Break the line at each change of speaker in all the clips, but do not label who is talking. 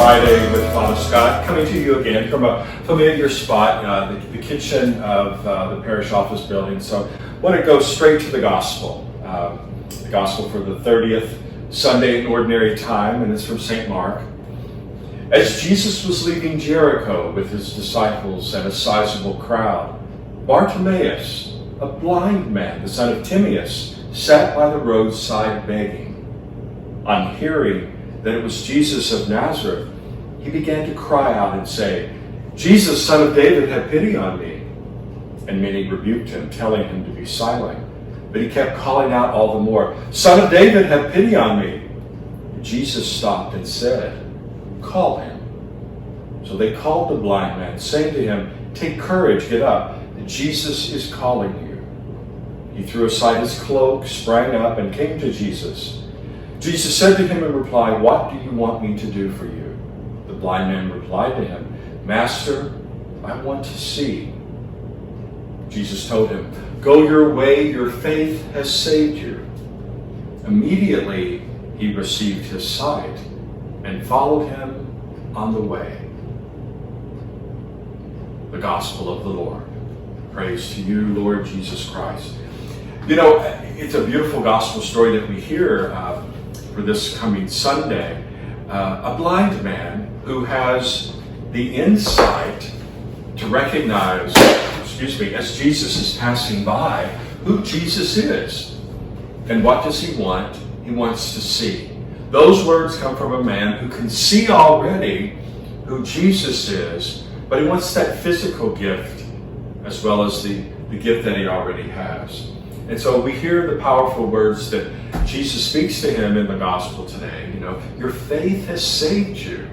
Friday with Father Scott, coming to you again from a familiar spot, the kitchen of the parish office building. So I want to go straight to the gospel for the 30th Sunday in Ordinary Time, and it's from St. Mark. As Jesus was leaving Jericho with his disciples and a sizable crowd, Bartimaeus, a blind man, the son of Timaeus, sat by the roadside begging. On hearing that it was Jesus of Nazareth, he began to cry out and say, "Jesus, son of David, have pity on me." And many rebuked him, telling him to be silent. But he kept calling out all the more, "Son of David, have pity on me." And Jesus stopped and said, "Call him." So they called the blind man, saying to him, "Take courage, get up. Jesus is calling you." He threw aside his cloak, sprang up, and came to Jesus. Jesus said to him in reply, "What do you want me to do for you?" The blind man replied to him, "Master, I want to see." Jesus told him, "Go your way, your faith has saved you." Immediately he received his sight and followed him on the way. The Gospel of the Lord. Praise to you, Lord Jesus Christ. You know, it's a beautiful gospel story that we hear for this coming Sunday. A blind man who has the insight to recognize, as Jesus is passing by, who Jesus is. And what does he want? He wants to see. Those words come from a man who can see already who Jesus is, but he wants that physical gift as well as the gift that he already has. And so we hear the powerful words that Jesus speaks to him in the gospel today. You know, your faith has saved you.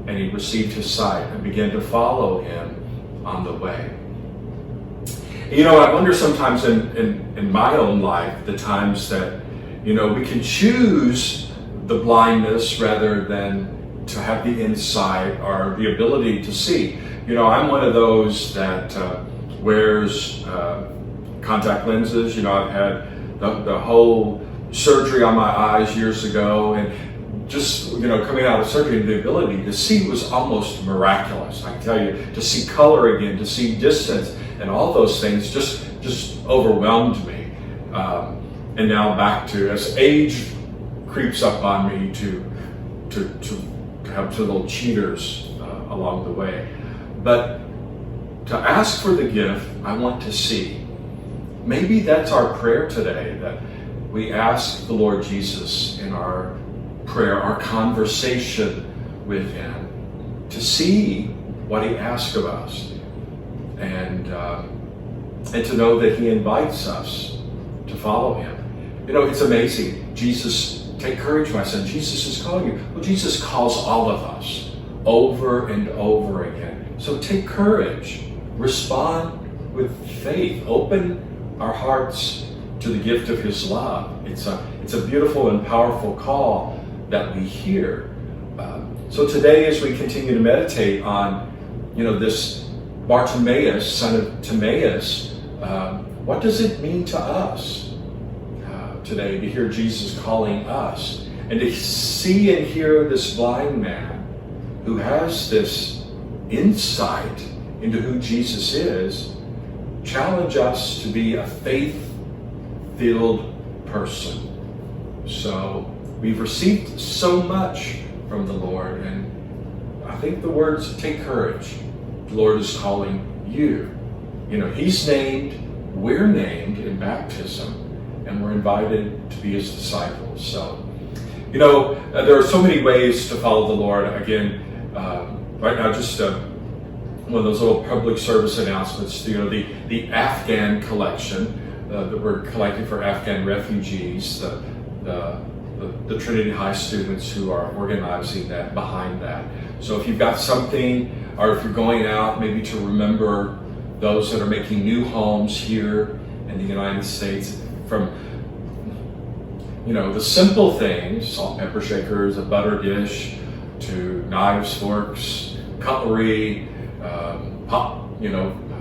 And he received his sight and began to follow him on the way. You know, I wonder sometimes in my own life, the times that, you know, we can choose the blindness rather than to have the insight or the ability to see. You know, I'm one of those that wears contact lenses. You know, I've had the whole surgery on my eyes years ago, and just, you know, coming out of surgery, the ability to see was almost miraculous. I can tell you, to see color again, to see distance, and all those things just overwhelmed me. And now back to, as age creeps up on me, to have two little cheaters along the way. But to ask for the gift, I want to see. Maybe that's our prayer today, that we ask the Lord Jesus in our prayer, our conversation with him, to see what he asks of us, and to know that he invites us to follow him. You know, it's amazing. Jesus, take courage, my son. Jesus is calling you. Well, Jesus calls all of us over and over again. So take courage. Respond with faith. Open our hearts to the gift of his love. It's a beautiful and powerful call that we hear. So today, as we continue to meditate on, you know, this Bartimaeus, son of Timaeus, what does it mean to us today to hear Jesus calling us, and to see and hear this blind man who has this insight into who Jesus is, challenge us to be a faith-filled person. So we've received so much from the Lord, and I think the words, take courage. The Lord is calling you. You know, he's named, we're named in baptism, and we're invited to be his disciples. So, you know, there are so many ways to follow the Lord. Again, right now, just one of those little public service announcements. You know, the Afghan collection that we're collecting for Afghan refugees, the Trinity High students who are organizing that, behind that. So if you've got something, or if you're going out maybe to remember those that are making new homes here in the United States, from, you know, the simple things, salt and pepper shakers, a butter dish, to knives, forks, cutlery,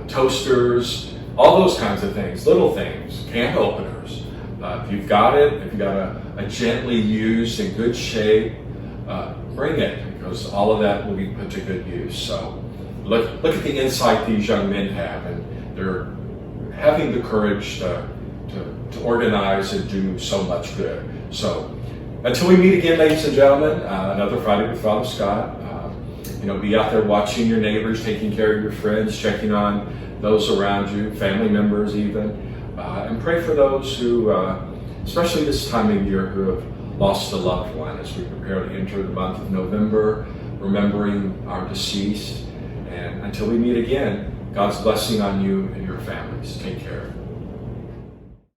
toasters, all those kinds of things, little things, can openers. If you've got it, if you've got a gently used and good shape bring it, because all of that will be put to good use. So look at the insight these young men have, and they're having the courage to organize and do so much good. So until we meet again, ladies and gentlemen, another Friday with Father Scott. Be out there watching your neighbors, taking care of your friends, checking on those around you, family members even, and pray for those who, especially this time of year, who have lost a loved one, as we prepare to enter the month of November, remembering our deceased. And until we meet again, God's blessing on you and your families. Take care.